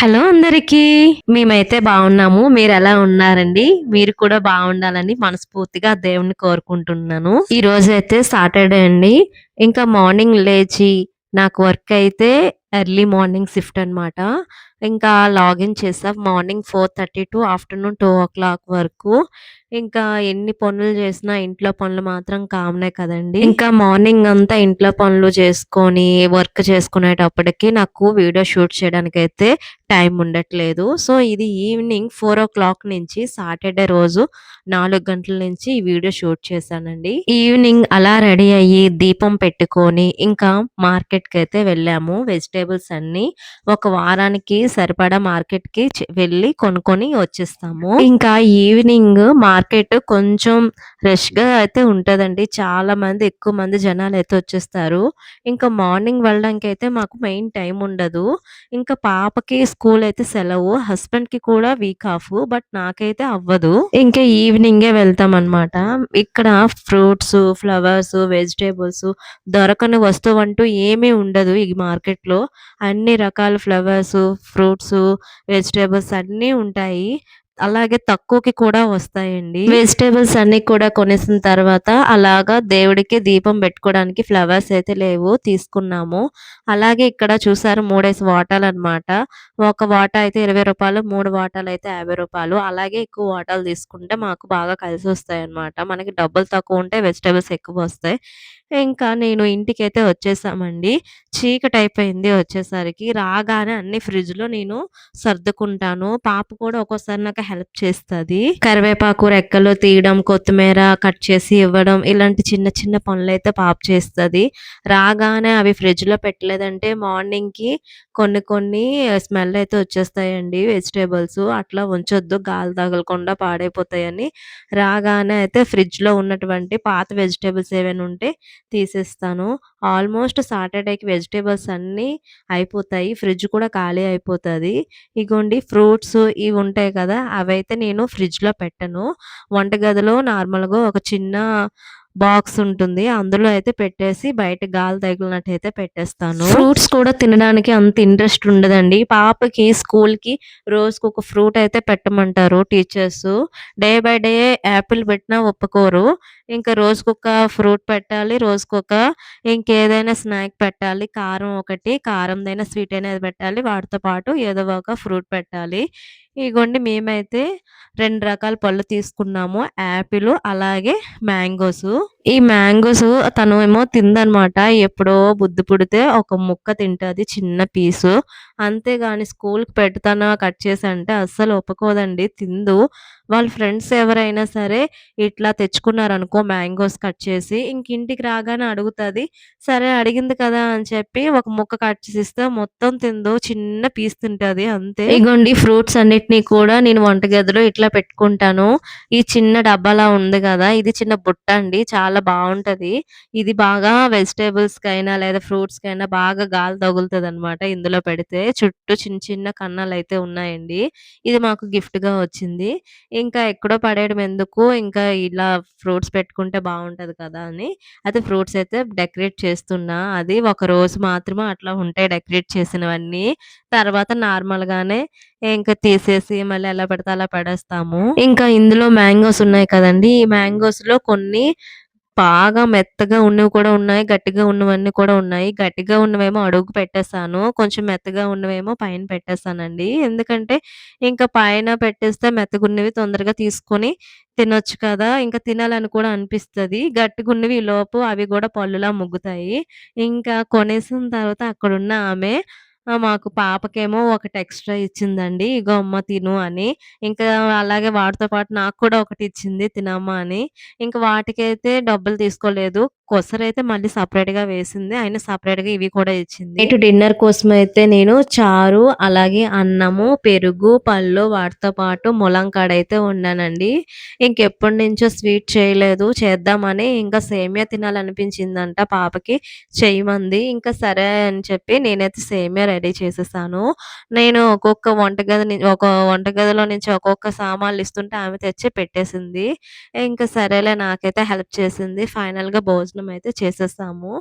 Hello అందరికీ. మేమైతే బాగున్నాము. మీరెలా ఉన్నారండి? మీరు కూడా బాగుండాలని మనస్ఫూర్తిగా దేవుడిని కోరుకుంటున్నాను. ఈరోజైతే సాటర్‌డే అండి. ఇంకా మార్నింగ్ లేచి నాకు వర్క్ అయితే ఎర్లీ మార్నింగ్ షిఫ్ట్ అనమాట. ఇంకా లాగిన్ చేశా. మార్నింగ్ 4:30 టు ఆఫ్టర్‌నూన్ 2:00 వరకు. ఇంకా ఎన్ని పనులు చేసినా ఇంట్లో పనులు మాత్రం కామనే కదండీ! ఇంకా మార్నింగ్ అంతా ఇంట్లో పనులు చేసుకొని, వర్క్ చేసుకునేటప్పటికి నాకు వీడియో షూట్ చేయడానికైతే టైం ఉండట్లేదు. సో, ఇది ఈవినింగ్ 4:00 నుంచి సాటర్‌డే రోజు 4 గంటల నుంచి ఈ వీడియో షూట్ చేశానండి. ఈవినింగ్ అలా రెడీ అయ్యి, దీపం పెట్టుకొని, ఇంకా మార్కెట్‌కైతే వెళ్ళాము. వెజిటబుల్స్ అన్నీ ఒక వారానికి సరిపడా మార్కెట్‌కి వెళ్ళి కొనుక్కొని వచ్చేస్తాము. ఇంకా ఈవినింగ్ మార్కెట్ కొంచెం రష్‌గా అయితే ఉంటదండి. చాలా మంది ఎక్కువ మంది జనాలైతే వచ్చేస్తారు. ఇంకా మార్నింగ్ వెళ్ళడానికైతే మాకు మెయిన్ టైం ఉండదు. ఇంకా పాపకి స్కూల్ అయితే సెలవు. హస్బెండ్‌కి కూడా వీక్ ఆఫ్. బట్ నాకైతే అవ్వదు. ఇంకా ఈవినింగే వెళ్తామనమాట. ఇక్కడ ఫ్రూట్స్, ఫ్లవర్స్, వెజిటబుల్స్ దొరకని వస్తువంటూ ఏమీ ఉండదు ఈ మార్కెట్‌లో. అన్ని రకాల ఫ్లవర్స్, ఫ్రూట్స్, వెజిటబుల్స్ అన్నీ ఉంటాయి. అలాగే తక్కువకి కూడా వస్తాయండి. వెజిటబుల్స్ అన్నీ కూడా కొనేసిన తర్వాత అలాగా దేవుడికి దీపం పెట్టుకోవడానికి ఫ్లవర్స్ అయితే లేవు తీసుకున్నాము. అలాగే ఇక్కడ చూసారు 3 వాటాలనమాట. ఒక వాటా అయితే రూ. 20, 3 వాటాలైతే రూ. 50. అలాగే ఎక్కువ వాటాలు తీసుకుంటే మాకు బాగా కలిసొస్తాయన్నమాట. మనకి డబ్బులు తక్కువ ఉంటే వెజిటబుల్స్ ఎక్కువొస్తాయి. ఇంకా నేను ఇంటికైతే వచ్చేసామండి. చీకటయిపోయింది వచ్చేసరికి. రాగానే అన్నీ ఫ్రిడ్జ్‌లో నేను సర్దుకుంటాను. పాప కూడా ఒక్కోసారి నాకు హెల్ప్ చేస్తది. కరివేపాకు రెక్కలు తీయడం, కొత్తిమీర కట్ చేసి ఇవ్వడం, ఇలాంటి చిన్న చిన్న పనులైతే పాప చేస్తది. రాగానే అవి ఫ్రిడ్జ్‌లో పెట్టలేదంటే మార్నింగ్‌కి కొన్ని కొన్ని స్మెల్ అయితే వచ్చేస్తాయండి వెజిటబుల్స్. అట్లా ఉంచొద్దు గాలి తగలకుండా పాడైపోతాయని రాగానే అయితే ఫ్రిడ్జ్‌లో ఉన్నటువంటి పాత వెజిటబుల్స్ ఏవైనా ఉంటే తీసేస్తాను. ఆల్మోస్ట్ సాటర్‌డేకి వెజిటబుల్స్ అన్నీ అయిపోతాయి. ఫ్రిడ్జ్ కూడా ఖాళీ అయిపోతది. ఇగోండి ఫ్రూట్స్ ఇవి ఉంటాయి కదా! అవైతే నేను ఫ్రిడ్జ్‌లో పెట్టను. వంటగదిలో నార్మల్‌గా ఒక చిన్న బాక్స్ ఉంటుంది. అందులో అయితే పెట్టేసి బయట గాలి తగిలినట్టయితే పెట్టేస్తాను. ఫ్రూట్స్ కూడా తినడానికి అంత ఇంట్రెస్ట్ ఉండదండి. పాపకి స్కూల్‌కి రోజుకొక ఫ్రూట్ అయితే పెట్టమంటారు teachers. Day by day apple పెట్టినా ఒప్పుకోరు. ఇంకా రోజుకొక ఫ్రూట్ పెట్టాలి. రోజుకొక ఇంకేదైనా స్నాక్ పెట్టాలి. కారం ఒకటి, కారందైనా, స్వీట్ అయినా అది పెట్టాలి. వాటితో పాటు ఏదో ఒక ఫ్రూట్ పెట్టాలి. ఇగోండి మేమైతే 2 రకాల పళ్ళు తీసుకున్నాము. యాపిలు అలాగే మ్యాంగోసు. ఈ మ్యాంగోసు తను ఏమో తిందనమాట. ఎప్పుడో బుద్ధి పుడితే ఒక ముక్క తింటది చిన్న పీసు. అంతేగాని స్కూల్‌కి పెడతాను కట్ చేసి అంటే అస్సలు ఒప్పుకోదండి. తిందు. వాళ్ళ ఫ్రెండ్స్ ఎవరైనా సరే ఇట్లా తెచ్చుకున్నారనుకో మ్యాంగోస్ కట్ చేసి, ఇంక ఇంటికి రాగానే అడుగుతది. సరే అడిగింది కదా అని చెప్పి ఒక ముక్క కట్ చేసిస్తే మొత్తం తినదు. చిన్న పీస్ తింటది అంతే. ఇగోండి ఫ్రూట్స్ అన్నిటిని కూడా నేను వంటగదిలో ఇట్లా పెట్టుకుంటాను. ఈ చిన్న డబ్బాలా ఉంది గదా! ఇది చిన్న బుట్ట అండి. చాలా బావుంటది. ఇది బాగా వెజిటబుల్స్‌కైనా లేదా ఫ్రూట్స్‌కైనా బాగా గాలి తగులుతదనమాట ఇందులో పెడితే. చుట్టూ చిన్న చిన్న కన్నాలైతే ఉన్నాయండి. ఇది మాకు గిఫ్ట్‌గా వచ్చింది. ఇంకా ఎక్కడో పడేయడం ఎందుకు, ఇంకా ఇలా ఫ్రూట్స్ పెట్టుకుంటే బావుంటది కదా! అని అయితే ఫ్రూట్స్ అయితే డెకరేట్ చేస్తున్నా. అది ఒకరోజు మాత్రమే అట్లా ఉంటాయి డెకరేట్ చేసినవన్నీ. తర్వాత నార్మల్‌గానే ఇంక తీసేసి మళ్ళీ ఎలా పడితే అలా పడేస్తాము. ఇంకా ఇందులో మ్యాంగోస్ ఉన్నాయి కదండీ! ఈ మ్యాంగోస్‌లో కొన్ని బాగా మెత్తగా ఉన్నవి కూడా ఉన్నాయి. గట్టిగా ఉన్నవన్నీ కూడా ఉన్నాయి. గట్టిగా ఉన్నవేమో అడుగు పెట్టేసాను. కొంచెం మెత్తగా ఉన్నవేమో పైన పెట్టేసానండి. ఎందుకంటే ఇంకా పైన పెట్టేస్తే మెత్తగున్నవి తొందరగా తీసుకొని తినొచ్చు కదా! ఇంకా తినాలని కూడా అనిపిస్తది. గట్టిగున్నవి ఈలోపు అవి గూడా పళ్ళులా ముగ్గుతాయి. ఇంకా కొనేసిన తర్వాత అక్కడున్న ఆమె మాకు పాపకేమో ఒకటి ఎక్స్‌ట్రా ఇచ్చిందండి. ఇగో అమ్మ తిను అని. ఇంకా అలాగే వాటితో పాటు నాకు కూడా ఒకటిచ్చింది తినమ్మా అని. ఇంక వాటికైతే డబ్బులు తీసుకోలేదు. కొసరైతే మళ్ళీ సెపరేట్‌గా వేసింది. అయినా సెపరేట్‌గా ఇవి కూడా ఇచ్చింది. నైట్ డిన్నర్ కోసమైతే నేను చారు, అలాగే అన్నము, పెరుగు, పళ్ళు వాటితో పాటు ములంకాడ అయితే వండానండి. ఇంకెప్పటినుంచో స్వీట్ చేయలేదు. చేద్దామని ఇంకా సేమియా తినాలనిపించిందంట పాపకి. చెయ్యమంది. ఇంకా సరే అని చెప్పి నేనైతే సేమియా రెడీ చేసేసాను. నేను ఒక వంటగదిలో నుంచి ఒక్కొక్క సామాన్లు ఇస్తుంటే ఆమె తెచ్చి పెట్టేసింది. ఇంక సరేలే నాకైతే హెల్ప్ చేసింది. ఫైనల్‌గా భోజనం అయితే చేసేసాము.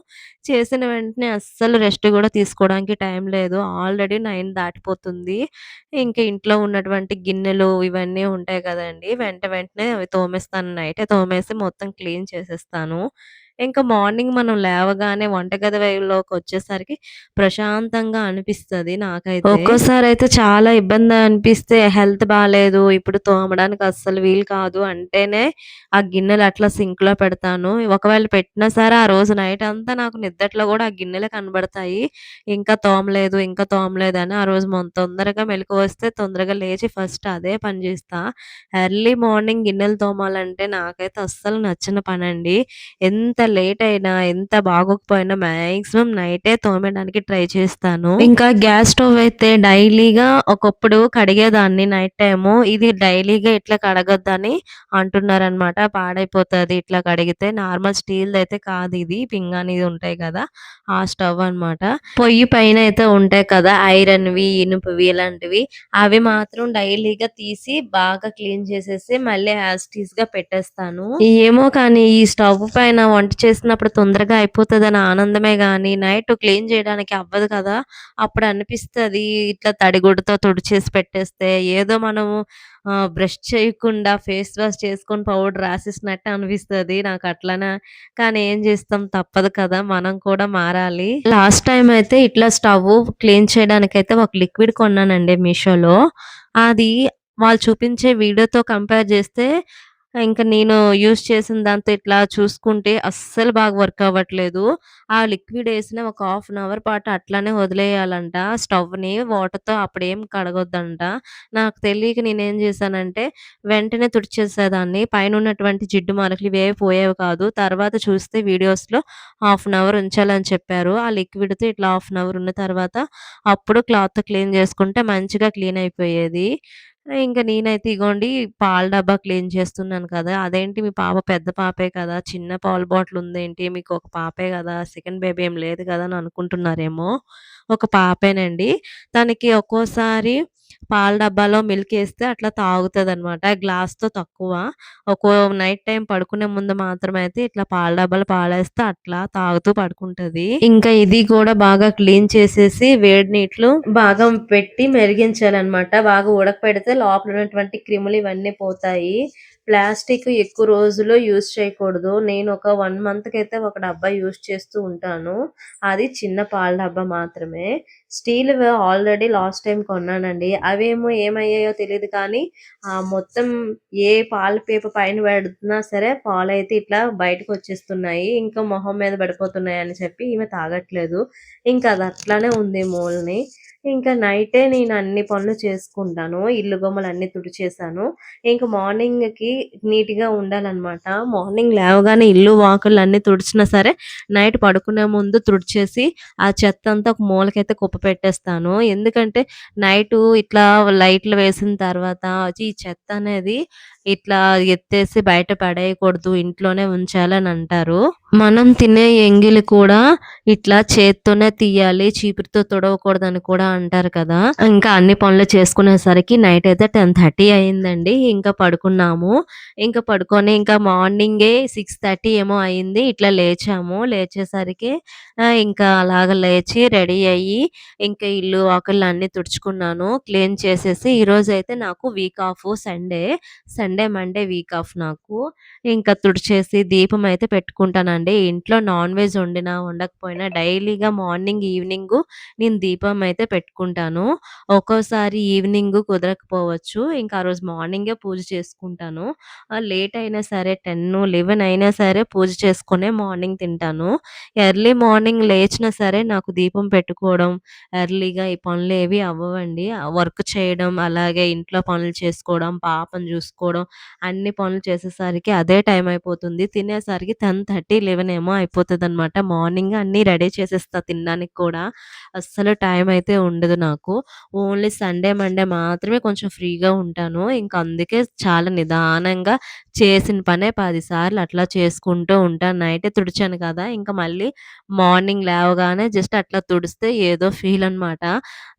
చేసిన వెంటనే అస్సలు రెస్ట్ గూడా తీసుకోవడానికి టైం లేదు. ఆల్రెడీ 9 దాటిపోతుంది. ఇంక ఇంట్లో ఉన్నటువంటి గిన్నెలు ఇవన్నీ ఉంటాయి కదండీ! వెంటనే అవి తోమేస్తాను. నైటే తోమేసి మొత్తం క్లీన్ చేసేస్తాను. ఇంక మార్నింగ్ మనం లేవగానే వంటగది లోకొచ్చేసరికి ప్రశాంతంగా అనిపిస్తది నాకైతే. ఒక్కోసారయితే చాలా ఇబ్బంది అనిపిస్తే హెల్త్ బాలేదు, ఇప్పుడు తోమడానికి అస్సలు వీలు కాదు అంటేనే ఆ గిన్నెలు అట్లా సింక్‌లో పెడతాను. ఒకవేళ పెట్టినా సరే ఆ రోజు నైట్ అంతా నాకు నిద్దట్లో గూడా ఆ గిన్నెలే కనబడతాయి. ఇంకా తోమలేదు అని ఆ రోజు తొందరగా మెలుకువొస్తే తొందరగా లేచి ఫస్ట్ అదే పని జేస్తా. ఎర్లీ మార్నింగ్ గిన్నెలు తోమాలంటే నాకైతే అస్సలు నచ్చని పనండి. ఎంత లేట్ అయినా, ఎంత బాగోకపోయినా మాక్సిమం నైటే తోమేయడానికి ట్రై చేస్తాను. ఇంకా గ్యాస్ స్టవ్ అయితే డైలీగా ఒకప్పుడు కడిగేదాన్ని నైట్ టైము. ఇది డైలీగా ఇట్లా కడగొద్దని అంటున్నారనమాట. పాడైపోతది ఇట్లా కడిగితే. నార్మల్ స్టీల్‌దయితే కాదిది. పింగాణీది ఉంటాయి కదా! ఆ స్టవ్ అనమాట. పొయ్యి పైనయితే ఉంటాయి కదా! ఐరన్‌వి, ఇనుపవి ఇలాంటివి. అవి మాత్రం డైలీగా తీసి బాగా క్లీన్ చేసేసి మళ్ళీ యాజ్ ఇట్ ఈస్‌గా పెట్టేస్తాను. ఏమో కానీ ఈ స్టవ్ పైన వంట చేసినప్పుడు తొందరగా అయిపోతదని ఆనందమే గానీ, నైట్ క్లీన్ చేయడానికి అవ్వదు కదా! అప్పుడు అనిపిస్తది ఇట్లా తడిగుడ్డతో తుడిచేసి పెట్టేస్తే ఏదో మనము బ్రష్ చేయకుండా ఫేస్ వాష్ చేసుకొని పౌడర్ రాసేసినట్టు అనిపిస్తది. నాకట్లనే కానీ ఏం చేస్తాం తప్పదు కదా! మనం కూడా మారాలి. లాస్ట్ టైమ్ అయితే ఇట్లా స్టవ్వు క్లీన్ చేయడానికైతే ఒక లిక్విడ్ కొన్నానండి మీషోలో. అది వాళ్ళు చూపించే వీడియోతో కంపేర్ చేస్తే ఇంక నేను యూజ్ చేసిన దాంతో ఇట్లా చూసుకుంటే అస్సలు బాగా వర్క్ అవ్వట్లేదు. ఆ లిక్విడ్ ఏసిన ఒక హాఫ్ అన్ అవర్ పాటు అట్లానే వదిలేయాలంట స్టవ్‌ని. వాటర్‌తో అప్పుడేం కడగొద్దంట. నాకు తెలియక నేనేం చేశానంటే వెంటనే తుడిచేసేదాన్ని. పైనున్నటువంటి జిడ్డు మరకలు ఇవేవి పోయేవి కాదు. తర్వాత చూస్తే వీడియోస్‌లో హాఫ్ అన్ అవర్ ఉంచాలని చెప్పారు. ఆ లిక్విడ్‌తో ఇట్లా హాఫ్ అన్ అవర్ ఉన్న తర్వాత అప్పుడు క్లాత్‌తో క్లీన్ చేసుకుంటే మంచిగా క్లీన్ అయిపోయేది. ఇంక నేనైతే ఇగోండి పాల డబ్బా క్లీన్ చేస్తున్నాను కదా! అదేంటి మీ పాప పెద్ద పాపే కదా! చిన్న పాల బాటిల్ ఉందేంటి? మీకు ఒక పాపే గదా! సెకండ్ బేబీ ఏం లేదు గదా! అని అనుకుంటున్నారేమో! ఒక పాపేనండి. తనకి ఒక్కోసారి పాల డబ్బాలో మిల్కేస్తే అట్లా తాగుతదనమాట. గ్లాస్‌తో తక్కువ. నైట్ టైమ్ పడుకునే ముందు మాత్రమైతే ఇట్లా పాల డబ్బాలో పాలేస్తే అట్లా తాగుతూ పడుకుంటది. ఇంకా ఇది కూడా బాగా క్లీన్ చేసేసి వేడి నీటిలో బాగా పెట్టి మరిగించాలనమాట. బాగా ఉడకపెడితే లోపల ఉన్నటువంటి క్రిములు ఇవన్నీ పోతాయి. ప్లాస్టిక్ ఎక్కువ రోజులు యూజ్ చేయకూడదు. నేను ఒక 1 మంత్‌కైతే ఒక డబ్బా యూజ్ చేస్తూ ఉంటాను. అది చిన్న పాల డబ్బా మాత్రమే. స్టీల్‌వి ఆల్రెడీ లాస్ట్ టైమ్ కొన్నానండి. అవేమో ఏమయ్యాయో తెలీదు కానీ మొత్తం ఏ పాల పీప పైన పెడుతున్నా సరే పాలైతే ఇట్లా బయటకొచ్చేస్తున్నాయి. ఇంకా మొహం మీద పడిపోతున్నాయని చెప్పి ఈమె తాగట్లేదు. ఇంకా అది అట్లానే ఉంది మూలని. ఇంకా నైటే నేను అన్ని పనులు చేసుకుంటాను. ఇల్లు గుమ్మలన్నీ తుడిచేసాను. ఇంక మార్నింగ్‌కి నీట్‌గా ఉండాలనమాట. మార్నింగ్ లేవగానే ఇల్లు, వాకిళ్ళు అన్నీ తుడిచినా సరే నైట్ పడుకునే ముందు తుడిచేసి ఆ చెత్తంతా ఒక మూలకైతే కుప్పపెట్టేస్తాను. ఎందుకంటే నైటు ఇట్లా లైట్లు వేసిన తర్వాత ఈ చెత్త అనేది ఇట్లా ఎత్తేసి బయట పడేయకూడదు. ఇంట్లోనే ఉంచాలని అంటారు. మనం తినే ఎంగిలి కూడా ఇట్లా చేత్తోనే తీయాలి. చీపురుతో తుడవకూడదని కూడా అంటారు కదా! ఇంకా అన్ని పనులు చేసుకునేసరికి నైట్ అయితే 10:30 అయిందండి. ఇంకా పడుకున్నాము. ఇంకా పడుకొని ఇంకా మార్నింగే 6:30 ఏమో అయింది. ఇట్లా లేచాము. లేచేసరికి ఇంకా అలాగ లేచి రెడీ అయ్యి ఇంకా ఇల్లు, వాకిళ్ళు అన్నీ తుడుచుకున్నాను. క్లీన్ చేసేసి ఈరోజైతే నాకు week off Sunday. Sunday, Monday week off నాకు. ఇంకా తుడిచేసి దీపం అయితే పెట్టుకుంటానండి. ఇంట్లో నాన్ వెజ్ వండినా, వండకపోయినా డైలీగా మార్నింగ్, ఈవినింగు నేను దీపం అయితే పెట్టుకుంటాను. ఒక్కోసారి ఈవినింగు కుదరకపోవచ్చు. ఇంకా ఆ రోజు మార్నింగే పూజ చేసుకుంటాను. లేట్ అయినా సరే 10, 11 అయినా సరే పూజ చేసుకొనే మార్నింగ్ తింటాను. ఎర్లీ మార్నింగ్ లేచినా సరే నాకు దీపం పెట్టుకోవడం, ఎర్లీగా ఈ పనులేవి అవ్వవండి. వర్క్ చేయడం, అలాగే ఇంట్లో పనులు చేసుకోవడం, పాపను చూసుకోవడం పెట్టుకోవడం, అన్ని పనులు చేసేసరికి అదే టైం అయిపోతుంది. తినేసరికి 10:30, 11 ఏమో అయిపోతదనమాట. మార్నింగ్ అన్నీ రెడీ చేసేస్తా తినడానికి కూడా. అస్సలు టైం అయితే ఉండదు నాకు. ఓన్లీ సండే, మండే మాత్రమే కొంచెం ఫ్రీగా ఉంటాను. ఇంక అందుకే చాలా నిదానంగా చేసిన పనే 10 సార్లు అట్లా చేసుకుంటూ ఉంటాను. నైటే తుడిచాను కదా! ఇంక మళ్ళీ మార్నింగ్ లేవగానే జస్ట్ అట్లా తుడిస్తే ఏదో ఫీల్ అనమాట.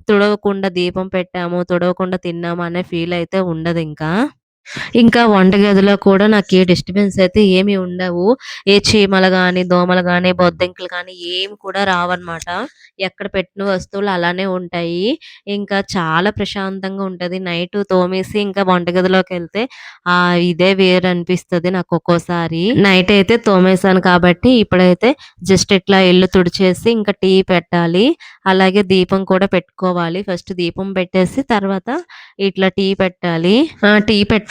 తుడవకుండా దీపం పెట్టాము, తుడవకుండా తిన్నాము అనే ఫీల్ అయితే ఉండదింకా. ఇంకా వంటగదిలో కూడా నాకే డిస్టర్బెన్స్ అయితే ఏమి ఉండవు. ఏ చీమలు గాని, దోమలు గాని, బొద్దింకలు గాని ఏమి కూడా రావన్నమాట. ఎక్కడ పెట్టిన వస్తువులు అలానే ఉంటాయి. ఇంకా చాలా ప్రశాంతంగా ఉంటది. నైటు తోమేసి ఇంకా వంటగదిలోకెళ్తే ఇదే వేరనిపిస్తది నాకొక్కోసారి. నైట్ అయితే తోమేసాను కాబట్టి ఇప్పుడైతే జస్ట్ ఇట్లా ఇల్లు తుడిచేసి ఇంకా టీ పెట్టాలి. అలాగే దీపం కూడా పెట్టుకోవాలి. ఫస్ట్ దీపం పెట్టేసి తర్వాత ఇట్లా టీ పెట్టాలి. టీ పెట్టాలంటే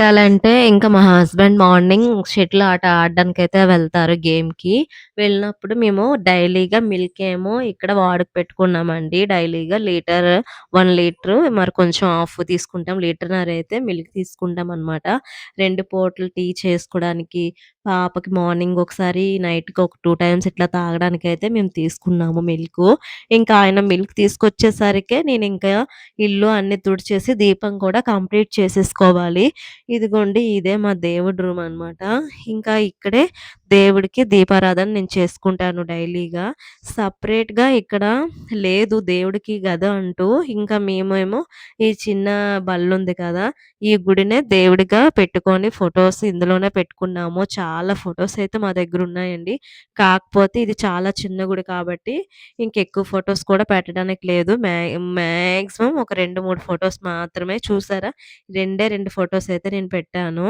ఇంకా మా హస్బెండ్ మార్నింగ్ షటిల్ ఆట ఆడడానికైతే వెళ్తారు గేమ్‌కి. వెళ్ళినప్పుడు మేము డైలీగా మిల్క్ ఏమో ఇక్కడ వాడుక పెట్టుకున్నామండి. డైలీగా 1 లీటరు మరి కొంచెం హాఫ్ తీసుకుంటాం. లీటర్‌న్నర అయితే మిల్క్ తీసుకుంటామనమాట. 2 పూటలు టీ చేసుకోవడానికి, పాపకి మార్నింగ్ ఒకసారి, నైట్‌కి ఒక 2 టైమ్స్ ఇట్లా తాగడానికైతే మేము తీసుకున్నాము మిల్కు. ఇంకా ఆయన మిల్క్ తీసుకొచ్చేసరికే నేనింకా ఇల్లు అన్నీ తుడిచేసి దీపం కూడా కంప్లీట్ చేసేసుకోవాలి. ఇదిగోండి ఇదే మా దేవుడి రూమ్ అనమాట. ఇంకా ఇక్కడే దేవుడికి దీపారాధన నేను చేసుకుంటాను డైలీగా. సెపరేట్‌గా ఇక్కడ లేదు దేవుడికి గది అంటూ. ఇంకా మేమేమో ఈ చిన్న బల్లుంది కదా! ఈ గుడినే దేవుడిగా పెట్టుకొని ఫోటోస్ ఇందులోనే పెట్టుకున్నాము. చాలా ఫోటోస్ అయితే మా దగ్గరున్నాయండి. కాకపోతే ఇది చాలా చిన్న గుడి కాబట్టి ఇంకెక్కువ ఫోటోస్ కూడా పెట్టడానికి లేదు. మాక్సిమం ఒక 2, 3 ఫోటోస్ మాత్రమే. చూసారా? 2 ఫోటోస్ అయితే నేను పెట్టాను.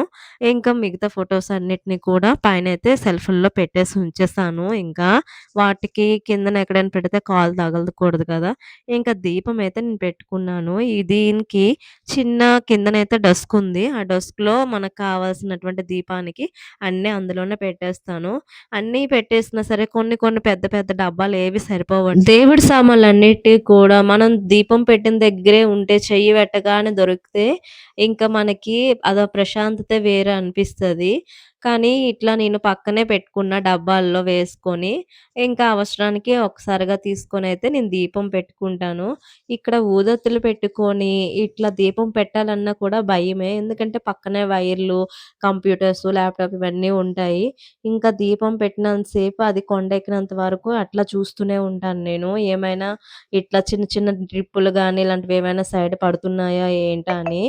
ఇంకా మిగతా ఫోటోస్ అన్నిటిని కూడా పైనైతే సెల్ఫ్‌ల్లో పెట్టేసి ఉంచేసాను ఇంకా. వాటికి కిందన ఎక్కడైనా పెడితే కాలు తగలకూడదు కదా! ఇంకా దీపం అయితే నేను పెట్టుకున్నాను. దీనికి చిన్న కిందనైతే డస్క్ ఉంది. ఆ డస్క్‌లో మనకు కావాల్సినటువంటి దీపానికి అన్నీ అందులోనే పెట్టేస్తాను. అన్నీ పెట్టేసినా సరే కొన్ని కొన్ని పెద్ద పెద్ద డబ్బాలేవి సరిపోవండి. దేవుడి సామాన్లన్నిటికి కూడా మనం దీపం పెట్టిన దగ్గరే ఉంటే చెయ్యి పెట్టగానే దొరికితే ఇంకా మనకి అదో ప్రశాంతతే వేరే అనిపిస్తది. కానీ ఇట్లా నేను పక్కనే పెట్టుకున్న డబ్బాల్లో వేసుకొని, ఇంకా అవసరానికి ఒకసారిగా తీసుకొనైతే నేను దీపం పెట్టుకుంటాను. ఇక్కడ ఊదొత్తులు పెట్టుకొని ఇట్లా దీపం పెట్టాలన్నా కూడా భయమే. ఎందుకంటే పక్కనే వైర్లు, కంప్యూటర్సు, ల్యాప్‌టాప్ ఇవన్నీ ఉంటాయి. ఇంకా దీపం పెట్టినంత సేపు అది కొండెక్కినంత వరకు అట్లా చూస్తూనే ఉంటాను నేను. ఏమైనా ఇట్లా చిన్న చిన్న డ్రిప్పులు గాని ఇలాంటివేమైనా సైడ్ పడుతున్నాయా ఏంటా అని.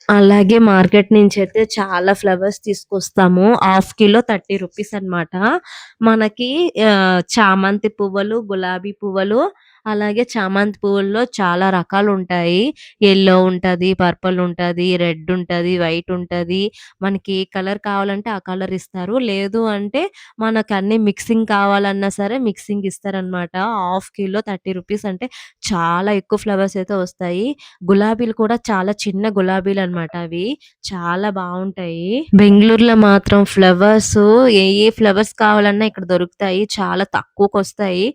అలాగే మార్కెట్ నుంచయితే చాలా ఫ్లవర్స్ తీసుకొస్తాము. హాఫ్ కిలో 30 రూపీస్ అనమాట. మనకి చామంతి పువ్వులు, గులాబీ పువ్వులు, అలాగే చామంతి పువ్వుల్లో చాలా రకాలుంటాయి. యెల్లో ఉంటది, పర్పుల్ ఉంటది, రెడ్ ఉంటది, వైట్ ఉంటది. మనకి ఏ కలర్ కావాలంటే ఆ కలర్ ఇస్తారు. లేదు అంటే మనకన్నీ మిక్సింగ్ కావాలన్నా సరే మిక్సింగ్ ఇస్తారనమాట. హాఫ్ కిలో 30 రూపీస్ అంటే చాలా ఎక్కువ ఫ్లవర్స్ అయితే వస్తాయి. గులాబీలు కూడా చాలా చిన్న గులాబీలనమాట అవి. చాలా బావుంటాయి. బెంగుళూరులో మాత్రం ఫ్లవర్సు ఏ ఫ్లవర్స్ కావాలన్నా ఇక్కడ దొరుకుతాయి. చాలా తక్కువకొస్తాయి.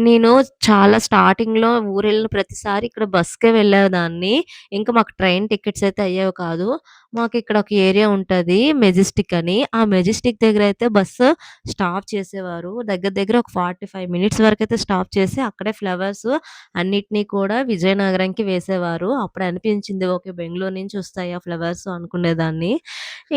నేను చాలా స్టార్టింగ్‌లో ఊరెళ్ళిన ప్రతిసారి ఇక్కడ బస్‌కే వెళ్ళేదాన్ని. ఇంకా మాకు ట్రైన్ టికెట్స్ అయితే అయ్యేవి కాదు. మాకిక్కడ ఒక ఏరియా ఉంటది మెజెస్టిక్ అని. ఆ మెజెస్టిక్ దగ్గరైతే బస్సు స్టాప్ చేసేవారు. దగ్గర దగ్గర ఒక 45 మినిట్స్ వరకైతే స్టాప్ చేసి అక్కడే ఫ్లవర్స్ అన్నిటిని కూడా విజయనగరంకి వేసేవారు. అప్పుడు అనిపించింది ఓకే. బెంగుళూరు నుంచి వస్తాయా ఫ్లవర్స్ అనుకునేదాన్ని.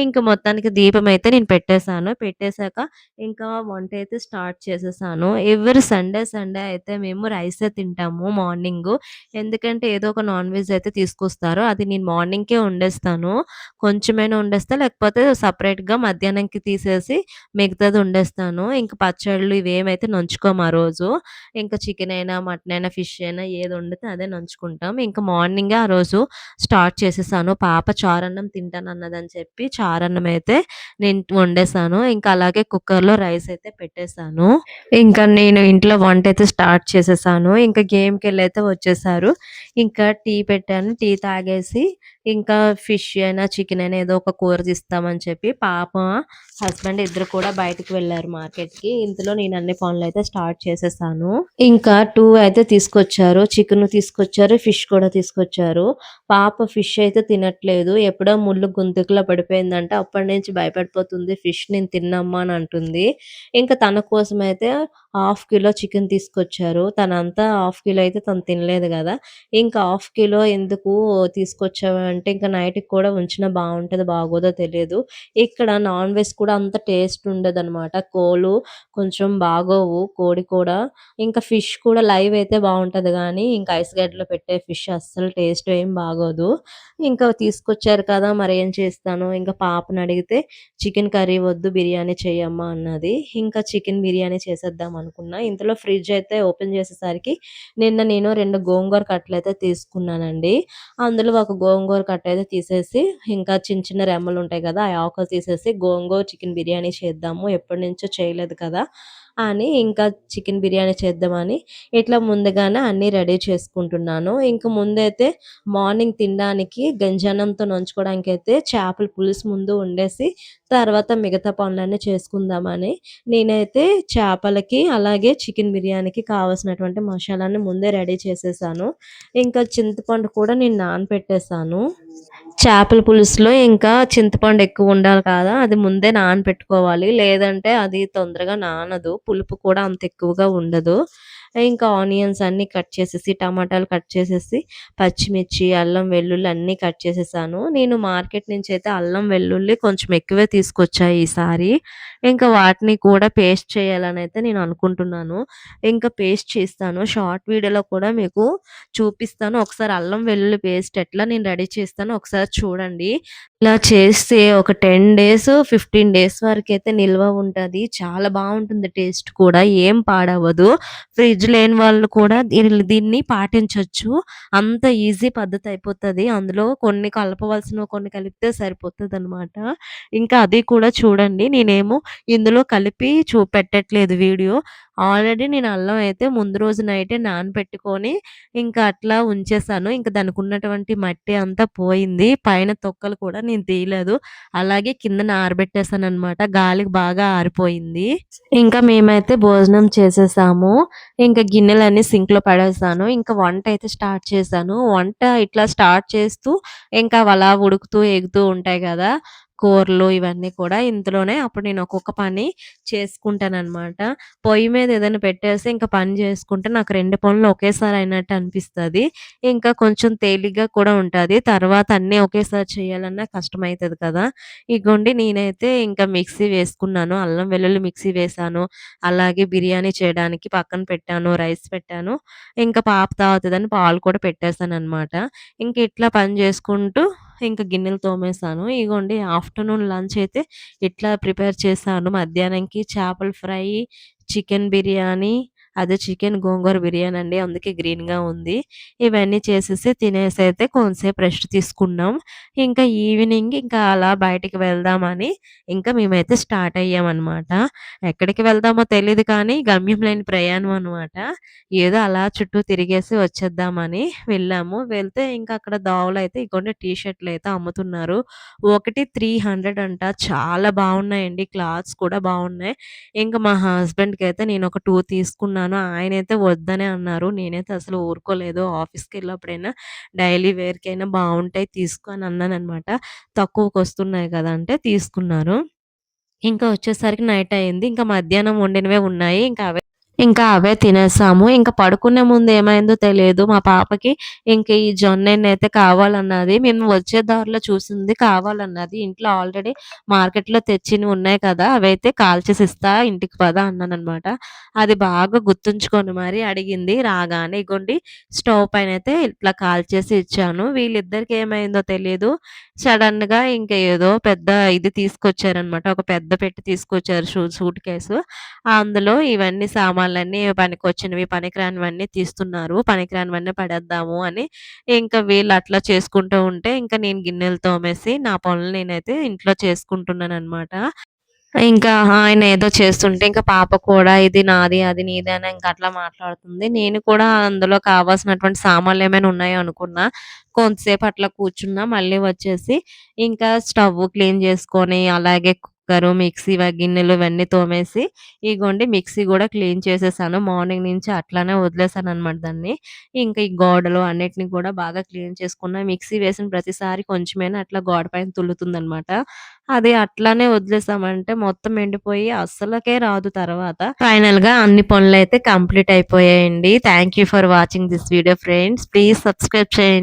ఇంక మొత్తానికి దీపం అయితే నేను పెట్టేసాను. పెట్టేసాక ఇంకా వంటైతే స్టార్ట్ చేసేసాను. ఎవ్రి సండే, సండే అయితే మేము రైసే తింటాము మార్నింగు. ఎందుకంటే ఏదో ఒక నాన్ వెజ్ అయితే తీసుకొస్తారు. అది నేను మార్నింగ్‌కే వండేస్తాను. కొంచెమైనా వండేస్తా లేకపోతే సెపరేట్‌గా మధ్యాహ్నంకి తీసేసి మిగతాది వండేస్తాను. ఇంక పచ్చళ్ళు ఇవేమైతే నంచుకోము ఆ రోజు. ఇంకా చికెన్ అయినా, మటన్ అయినా, ఫిష్ అయినా ఏది వండితే అదే నంచుకుంటాం. ఇంక మార్నింగే ఆ రోజు స్టార్ట్ చేసేసాను. పాప చారన్నం తింటానన్నదని చెప్పి చారన్నం అయితే నేను వండేసాను. ఇంకా అలాగే కుక్కర్‌లో రైస్ అయితే పెట్టేసాను. ఇంకా నేను ఇంట్లో వంటైతే స్టార్ట్ చేసేసాను. ఇంకా గేమ్‌కెళ్ళైతే వచ్చేసారు. ఇంకా టీ పెట్టాను. టీ తాగేసి ఇంకా ఫిష్ అయినా, చికెన్ అయినా ఏదో ఒక కూర తీస్తామని చెప్పి పాప, హస్బెండ్ ఇద్దరు కూడా బయటికి వెళ్లారు మార్కెట్‌కి. ఇంతలో నేను అన్ని పనులైతే స్టార్ట్ చేసేసాను. ఇంకా 2 అయితే తీసుకొచ్చారు. చికెను తీసుకొచ్చారు. ఫిష్ కూడా తీసుకొచ్చారు. పాప ఫిష్ అయితే తినట్లేదు. ఎప్పుడో ముళ్ళు గొంతుకులో పడిపోయిందంట. అప్పటినుంచి భయపడిపోతుంది. ఫిష్ నేను తిననమ్మా అని అంటుంది. ఇంకా తన కోసమైతే హాఫ్ కిలో చికెన్ తీసుకొచ్చారు. తనంతా హాఫ్ కిలో అయితే తను తినలేదు గదా! ఇంకా హాఫ్ కిలో ఎందుకు తీసుకొచ్చావు అంటే, ఇంక నైట్‌కి కూడా ఉంచినా బావుంటదో, బాగోదో తెలీదు. ఇక్కడ నాన్ వెజ్ కూడా అంత టేస్ట్ ఉండదనమాట. కొంచెం బాగోవు కోడి కూడా. ఇంకా ఫిష్ కూడా లైవ్ అయితే బావుంటది గానీ, ఇంకా ఐస్ గడ్డలో పెట్టే ఫిష్ అస్సలు టేస్ట్ ఏం బాగోదు. ఇంకా తీసుకొచ్చారు కదా! మరేం చేస్తాను, ఇంకా పాపనడిగితే చికెన్ కర్రీ వద్దు బిర్యానీ చెయ్యమ్మా అన్నది. ఇంకా చికెన్ బిర్యానీ చేసేద్దాం అనుకున్నా. ఇంతలో ఫ్రిడ్జ్ అయితే ఓపెన్ చేసేసరికి నిన్న నేను 2 గోంగూర కట్టలయితే తీసుకున్నానండి. అందులో ఒక గోంగూర కట్టయితే తీసేసి, ఇంకా చిన్న చిన్న రెమ్మలుంటాయి గదా! ఆ ఆకులు తీసేసి గోంగూర చికెన్ బిర్యానీ చేద్దాము. ఎప్పటినుంచో చేయలేదు కదా! అని ఇంకా చికెన్ బిర్యానీ చేద్దామని ఇట్లా ముందుగానే అన్నీ రెడీ చేసుకుంటున్నాను. ఇంక ముందైతే మార్నింగ్ తినడానికి గంజన్నంతో నంచుకోవడానికైతే చేపల పులుసు ముందు వండేసి, తర్వాత మిగతా పనులన్నీ చేసుకుందామని నేనైతే చేపలకి, అలాగే చికెన్ బిర్యానీకి కావాల్సినటువంటి మసాలాని ముందే రెడీ చేసేసాను. ఇంకా చింతపండు కూడా నేను నానపెట్టేసాను. చేపల పులుసులో ఇంకా చింతపండు ఎక్కువుండాలి కదా! అది ముందే నానపెట్టుకోవాలి. లేదంటే అది తొందరగా నానదు. పులుపు కూడా అంత ఎక్కువగా ఉండదు. ఇంకా ఆనియన్స్ అన్నీ కట్ చేసేసి, టమాటాలు కట్ చేసేసి, పచ్చిమిర్చి, అల్లం, వెల్లుల్లి అన్నీ కట్ చేసేసాను. నేను మార్కెట్ నుంచయితే అల్లం, వెల్లుల్లి కొంచెం ఎక్కువే తీసుకొచ్చా ఈసారి. ఇంకా వాటిని కూడా పేస్ట్ చేయాలనైతే నేను అనుకుంటున్నాను. ఇంకా పేస్ట్ చేస్తాను. షార్ట్ వీడియోలో కూడా మీకు చూపిస్తాను. ఒకసారి అల్లం వెల్లుల్లి పేస్ట్ ఎట్లా నేను రెడీ చేస్తానో ఒకసారి చూడండి. ఇలా చేస్తే ఒక 10 డేస్, 15 డేస్ వరకైతే నిల్వ ఉంటది. చాలా బావుంటుంది టేస్ట్ కూడా. ఏం పాడవ్వదు. ఫ్రిడ్జ్ లేని వాళ్ళు కూడా దీన్ని పాటించొచ్చు. అంత ఈజీ పద్ధతి అయిపోతది. అందులో కొన్ని కలపవలసినవి కొన్ని కలిపితే సరిపోతదనమాట. ఇంకా అది కూడా చూడండి. నేనేమో ఇందులో కలిపి పెట్టట్లేదు వీడియో. ఆల్రెడీ నేను అల్లం అయితే ముందు రోజు నైటే నానబెట్టుకొని ఇంకా అట్లా ఉంచేసాను. ఇంక దానికున్నటువంటి మట్టి అంతా పోయింది. పైన తొక్కలు కూడా నేను తీయలేదు. అలాగే కిందన ఆరబెట్టేసాననమాట. గాలికి బాగా ఆరిపోయింది. ఇంకా మేమైతే భోజనం చేసేసాము. ఇంక గిన్నెలన్నీ సింక్‌లో పడేసాను. ఇంక వంటయితే స్టార్ట్ చేశాను. వంట ఇట్లా స్టార్ట్ చేస్తూ ఇంకా అవలా ఉడుకుతూ, ఎగుతూ ఉంటాయి గదా! కూరలు ఇవన్నీ కూడా ఇందులోనే అప్పుడు నేను ఒక్కొక్క పని చేసుకుంటాననమాట. పొయ్యి మీద ఏదైనా పెట్టేసి ఇంక పని చేసుకుంటే నాకు 2 పనులు ఒకేసారి అయినట్టు అనిపిస్తది. ఇంకా కొంచెం తేలిగ్గా కూడా ఉంటది. తర్వాత అన్నీ ఒకేసారి చేయాలన్నా కష్టమైతది కదా! ఇగోండి నేనైతే ఇంకా మిక్సీ వేసుకున్నాను. అల్లం వెల్లుల్లి మిక్సీ వేశాను. అలాగే బిర్యానీ చేయడానికి పక్కన పెట్టాను. రైస్ పెట్టాను. ఇంకా పాప తాగుతదని పాలు కూడా పెట్టేసాననమాట. ఇంక ఇట్లా పని చేసుకుంటూ ఇంక గిన్నెలు తోమేసాను. ఇగోండి ఆఫ్టర్‌నూన్ లంచ్ అయితే ఇట్లా ప్రిపేర్ చేశాను. మధ్యాహ్నంకి చేపల ఫ్రై, చికెన్ బిర్యానీ, అదే చికెన్ గోంగూర బిర్యానీ అండి. అందుకే గ్రీన్‌గా ఉంది. ఇవన్నీ చేసేసి తినేసైతే కొంతసేపు రెస్ట్ తీసుకున్నాం. ఇంకా ఈవినింగ్ ఇంకా అలా బయటికి వెళ్దామని ఇంకా మేమైతే స్టార్ట్ అయ్యామనమాట. ఎక్కడికి వెళ్దామో తెలీదు కానీ గమ్యం లేని ప్రయాణం అనమాట. ఏదో అలా చుట్టూ తిరిగేసి వచ్చేద్దామని వెళ్ళాము. వెళ్తే ఇంకా అక్కడ దోవలైతే ఇగోండి టీ షర్ట్‌లయితే అమ్ముతున్నారు. ఒకటి 300 అంట. చాలా బావున్నాయండి. క్లాత్స్ కూడా బావున్నాయి. ఇంక మా హస్బెండ్‌కైతే నేనొక 2 తీసుకున్నాను. ఆయనైతే వద్దనే అన్నారు. నేనైతే అసలు ఊరుకోలేదు. ఆఫీస్‌కెళ్ళినప్పుడైనా డైలీ వేర్‌కైనా బావుంటాయి తీసుకో అని అన్నాననమాట. తక్కువకొస్తున్నాయి కదా! అంటే తీసుకున్నారు. ఇంకా వచ్చేసరికి నైట్ అయింది. ఇంకా మధ్యాహ్నం వండినవే ఉన్నాయి. ఇంకా అవే తినేసాము. ఇంక పడుకునే ముందు ఏమైందో తెలియదు. మా పాపకి ఇంక ఈ జొన్నెన్నయితే కావాలన్నది. మేము వచ్చే దారిలో చూసింది కావాలన్నది. ఇంట్లో ఆల్రెడీ మార్కెట్‌లో తెచ్చినవి ఉన్నాయి కదా! అవైతే కాల్చేసి ఇస్తా ఇంటికి పద అన్నాననమాట. అది బాగా గుర్తుంచుకొని మరి అడిగింది. రాగానే ఇగోండి స్టవ్ పైనైతే ఇట్లా కాల్చేసి ఇచ్చాను. వీళ్ళిద్దరికి ఏమైందో తెలీదు. సడెన్‌గా ఇంక ఏదో పెద్ద ఇది తీసుకొచ్చారనమాట. ఒక పెద్ద పెట్టి తీసుకొచ్చారు సూట్ కేసు. అందులో ఇవన్నీ సామాన్లన్నీ పనికొచ్చినవి, పనికిరానివన్నీ తీస్తున్నారు. పనికిరానివన్నీ పడేద్దాము అని ఇంకా వీళ్ళు అట్లా చేసుకుంటూ ఉంటే, ఇంకా నేను గిన్నెలు తోమేసి, నా పనులు నేనైతే ఇంట్లో చేసుకుంటున్నాననమాట. ఇంకా ఆయన ఏదో చేస్తుంటే ఇంకా పాప కూడా ఇది నాది, అది నీది అని ఇంక అట్లా మాట్లాడుతుంది. నేను కూడా అందులో కావాల్సినటువంటి సామాన్లు ఏమైనా ఉన్నాయో అనుకున్నా. కొంతసేపు అట్లా కూర్చున్నా. మళ్ళీ వచ్చేసి ఇంకా స్టవ్ క్లీన్ చేసుకొని, అలాగే కుక్కరు, మిక్సీ గిన్నెలు ఇవన్నీ తోమేసి, ఇగోండి మిక్సీ గూడా క్లీన్ చేసేసాను. మార్నింగ్ నుంచి అట్లానే వదిలేసాననమాట దాన్ని. ఇంకా ఈ గోడలు అన్నిటిని కూడా బాగా క్లీన్ చేసుకున్నా. మిక్సీ వేసిన ప్రతిసారి కొంచెమైనా అట్లా గోడ పైన తుల్లుతుందనమాట. అది అట్లానే వదిలేసామంటే మొత్తం ఎండిపోయి అస్సలకే రాదు తర్వాత. ఫైనల్‌గా అన్ని పనులైతే కంప్లీట్ అయిపోయాయండి. Thank you for watching this video friends. Please subscribe చేయండి.